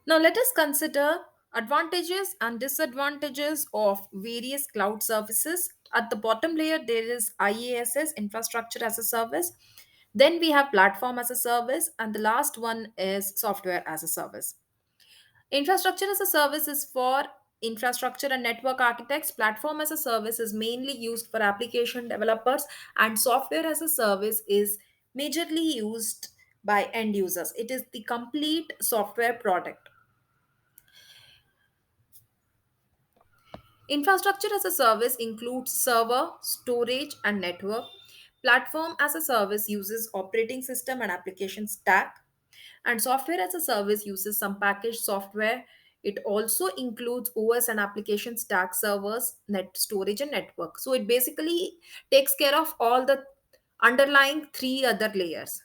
Now, let us consider advantages and disadvantages of various cloud services. At the bottom layer, there is IaaS, infrastructure as a service. Then we have platform as a service, and the last one is software as a service. Infrastructure as a service is for infrastructure and network architects. Platform as a service is mainly used for application developers, and software as a service is majorly used by end users. It is the complete software product. Infrastructure as a service includes server, storage, and network. Platform as a service uses operating system and application stack. And software as a service uses some packaged software. It also includes OS and application stack, servers, net storage, and network. So it basically takes care of all the underlying three other layers.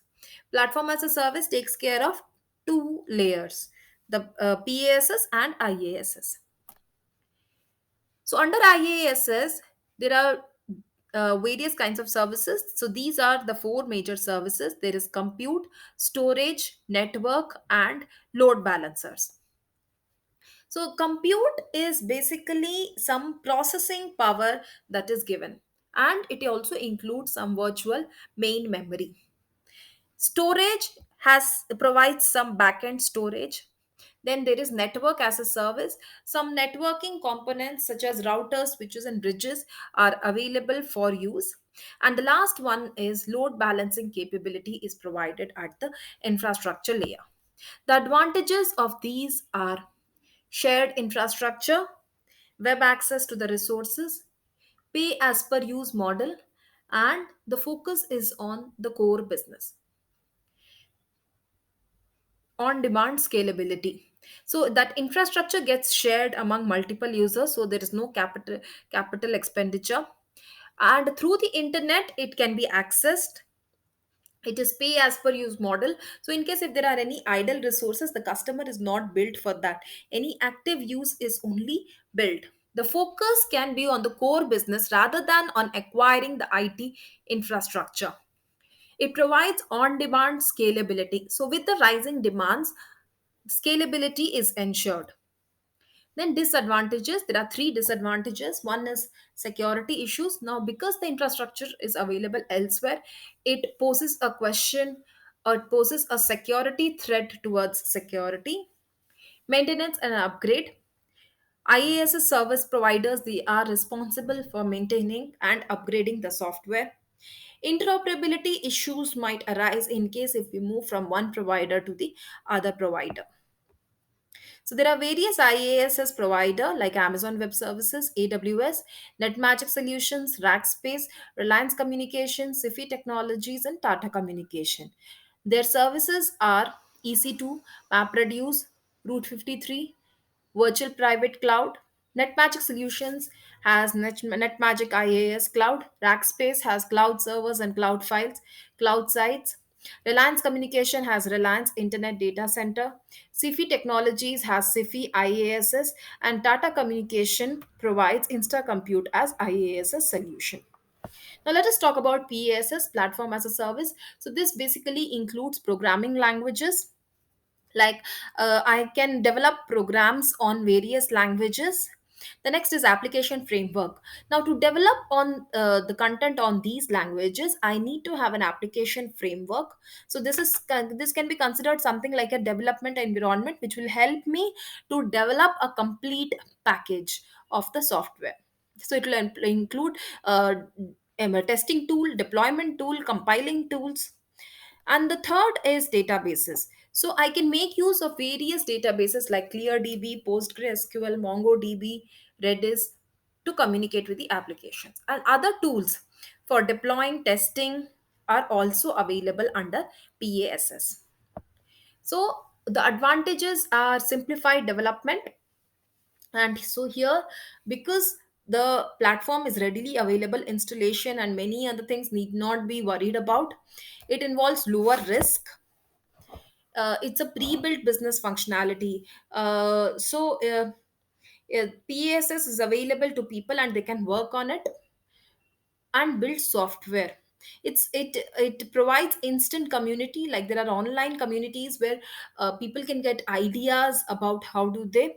Platform as a service takes care of two layers, the PaaS and IaaS. So under IaaS, there are various kinds of services. So these are the four major services. There is compute, storage, network, and load balancers. So compute is basically some processing power that is given, and it also includes some virtual main memory. Storage has provides some backend storage. Then there is network as a service. Some networking components such as routers, switches, and bridges are available for use. And the last one is load balancing capability is provided at the infrastructure layer. The advantages of these are shared infrastructure, web access to the resources, pay as per use model, and the focus is on the core business. On demand scalability, so that infrastructure gets shared among multiple users, so there is no capital expenditure, and through the internet it can be accessed. It is pay as per use model. So in case if there are any idle resources, the customer is not built for that. Any active use is only built. The focus can be on the core business rather than on acquiring the IT infrastructure. It provides on demand scalability. So with the rising demands, scalability is ensured. Then disadvantages, there are three disadvantages. One is security issues. Now because the infrastructure is available elsewhere, it poses a question, or it poses a security threat towards security. Maintenance and upgrade, IaaS service providers, they are responsible for maintaining and upgrading the software. Interoperability issues might arise in case if we move from one provider to the other provider. So there are various IaaS provider like Amazon Web Services, AWS, NetMagic Solutions, Rackspace, Reliance Communications, Sifi Technologies, and Tata Communication. Their services are EC2, MapReduce, Route 53, Virtual Private Cloud. NetMagic Solutions has NetMagic IaaS Cloud. Rackspace has cloud servers and cloud files, cloud sites. Reliance Communication has Reliance Internet Data Center. Sifi Technologies has Sifi IaaS, and Tata Communication provides InstaCompute as IaaS solution. Now let us talk about PaaS, Platform as a Service. So this basically includes programming languages, like I can develop programs on various languages. The next is application framework. Now to develop on the content on these languages, I need to have an application framework. So this can be considered something like a development environment which will help me to develop a complete package of the software. So it will include a testing tool, deployment tool, compiling tools. And the third is databases. So I can make use of various databases like ClearDB, PostgreSQL, MongoDB, Redis to communicate with the applications. And other tools for deploying testing are also available under PaaS. So the advantages are simplified development. And so here, because the platform is readily available, installation and many other things need not be worried about. It involves lower risk. It's a pre-built business functionality. PASS is available to people and they can work on it and build software. It provides instant community, like there are online communities where people can get ideas about how do they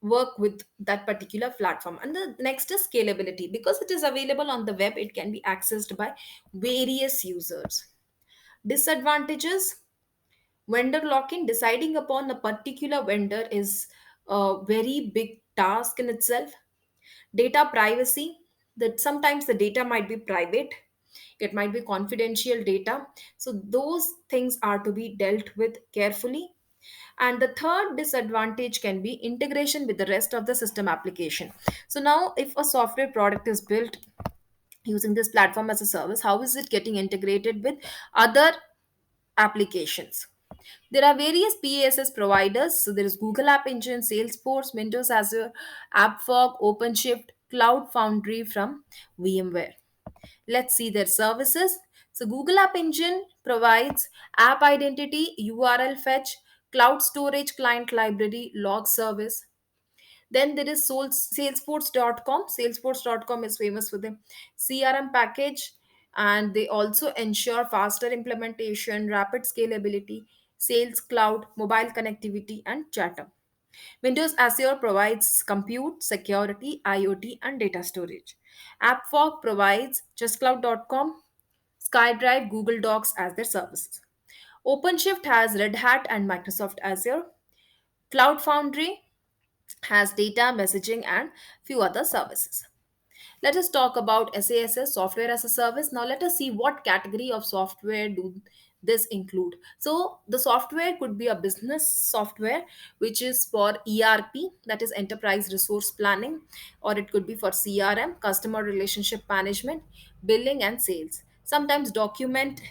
work with that particular platform. And the next is scalability. Because it is available on the web, it can be accessed by various users. Disadvantages: vendor lock-in. Deciding upon a particular vendor is a very big task in itself. Data privacy, that sometimes the data might be private, it might be confidential data, so those things are to be dealt with carefully. And the third disadvantage can be integration with the rest of the system application. So now if a software product is built using this platform as a service, how is it getting integrated with other applications? There are various PaaS providers. So there is Google App Engine, Salesforce, Windows Azure, AppFog, OpenShift, Cloud Foundry from VMware. Let's see their services. So Google App Engine provides app identity, URL fetch, cloud storage, client library, log service. Then there is salesforce.com. Salesforce.com is famous for the CRM package, and they also ensure faster implementation, rapid scalability, sales cloud, mobile connectivity, and chatter. Windows Azure provides compute, security, IoT, and data storage. AppFog provides justcloud.com, SkyDrive, Google Docs as their services. OpenShift has Red Hat and Microsoft Azure. Cloud Foundry has data messaging and few other services. Let us talk about SaaS, software as a service. Now let us see what category of software do this include. So the software could be a business software, which is for ERP, that is enterprise resource planning, or it could be for CRM, customer relationship management, billing and sales. Sometimes document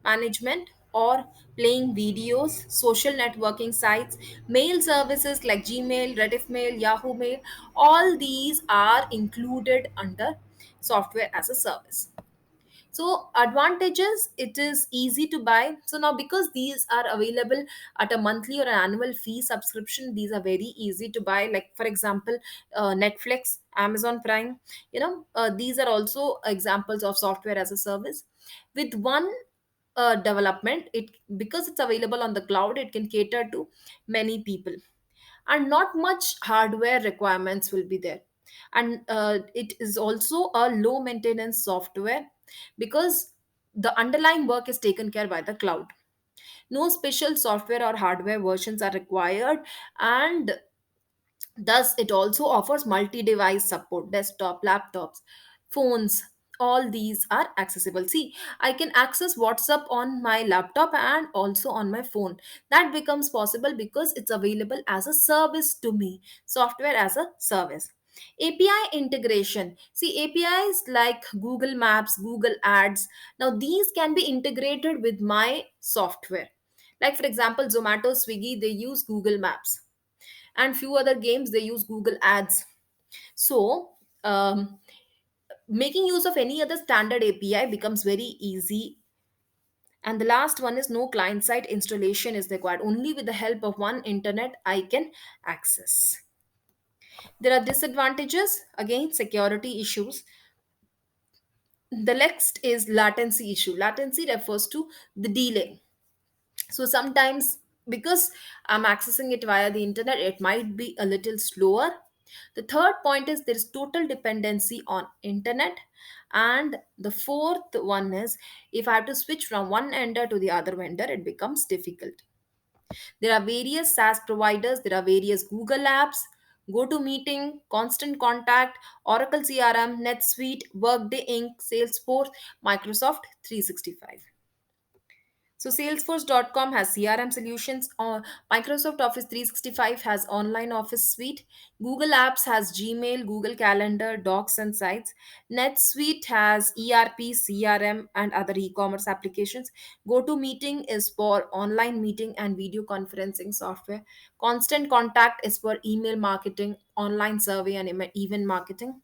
management, or playing videos, social networking sites, mail services like Gmail, Rediff Mail, Yahoo Mail, all these are included under software as a service. So advantages: it is easy to buy. So now because these are available at a monthly or an annual fee subscription, these are very easy to buy. Like for example, Netflix, Amazon Prime, these are also examples of software as a service. With one development, it because it's available on the cloud, it can cater to many people, and not much hardware requirements will be there. And it is also a low maintenance software, because the underlying work is taken care by the cloud. No special software or hardware versions are required, and thus, it also offers multi device support: desktop, laptops, phones. All these are accessible. See, I can access WhatsApp on my laptop and also on my phone. That becomes possible because it's available as a service to me. Software as a service. API integration. See, APIs like Google Maps, Google Ads. Now, these can be integrated with my software. Like, for example, Zomato, Swiggy, they use Google Maps, and few other games they use Google Ads. So making use of any other standard API becomes very easy. And the last one is no client side installation is required. Only with the help of one internet I can access. There are disadvantages: again, security issues. The next is latency issue. Latency refers to the delay. So sometimes, because I'm accessing it via the internet, it might be a little slower. The third point is there is total dependency on internet. And the fourth one is, if I have to switch from one vendor to the other vendor, it becomes difficult. There are various SaaS providers, there are various Google apps, GoToMeeting, Constant Contact, Oracle CRM, NetSuite, Workday Inc., Salesforce, Microsoft 365. So Salesforce.com has CRM solutions. Microsoft Office 365 has online office suite. Google Apps has Gmail, Google Calendar, Docs, and Sites. NetSuite has ERP, CRM, and other e-commerce applications. GoToMeeting is for online meeting and video conferencing software. Constant Contact is for email marketing, online survey, and event marketing.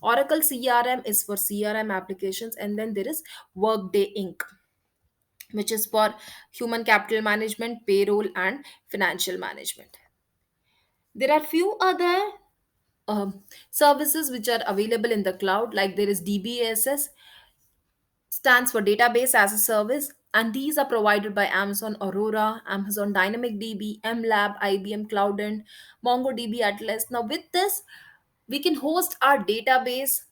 Oracle CRM is for CRM applications, and then there is Workday Inc., which is for human capital management, payroll, and financial management. There are few other services which are available in the cloud, like there is DBaaS. stands for database as a service, and these are provided by Amazon Aurora, Amazon Dynamic DB, MLab, IBM Cloud, and MongoDB Atlas. Now, with this, we can host our database,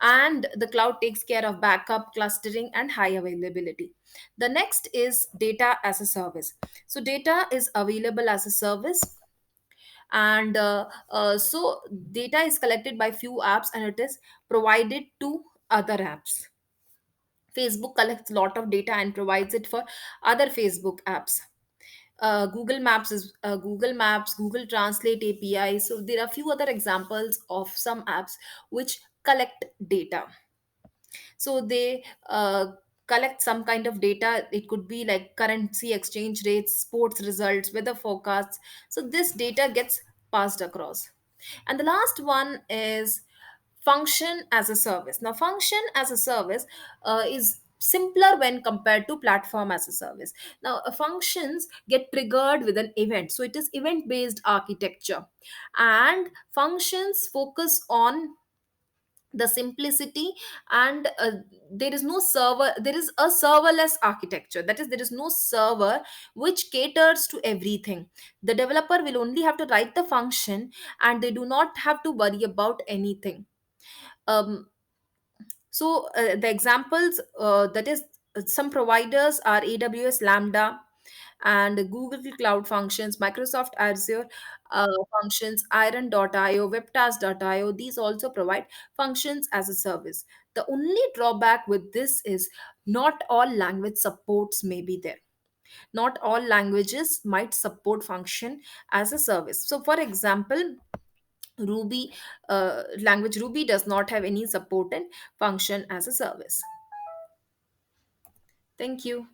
and the cloud takes care of backup, clustering, and high availability. The next is data as a service. So, data is available as a service, and so data is collected by few apps and it is provided to other apps. Facebook collects a lot of data and provides it for other Facebook apps. Google Maps is Google Maps, Google Translate API. So there are few other examples of some apps which collect data. So they collect some kind of data. It could be like currency exchange rates, sports results, weather forecasts. So this data gets passed across. And the last one is function as a service. Now, function as a service is simpler when compared to platform as a service. Now, functions get triggered with an event. So, it is event based architecture. And functions focus on the simplicity, and there is no server, there is a serverless architecture. That is, there is no server which caters to everything. The developer will only have to write the function, and they do not have to worry about anything. The examples, that is, some providers are AWS Lambda and Google Cloud Functions, Microsoft Azure Functions, Iron.io, Webtask.io. These also provide functions as a service. The only drawback with this is not all language supports may be there. Not all languages might support function as a service. So, for example, Ruby language Ruby does not have any support in function as a service. Thank you.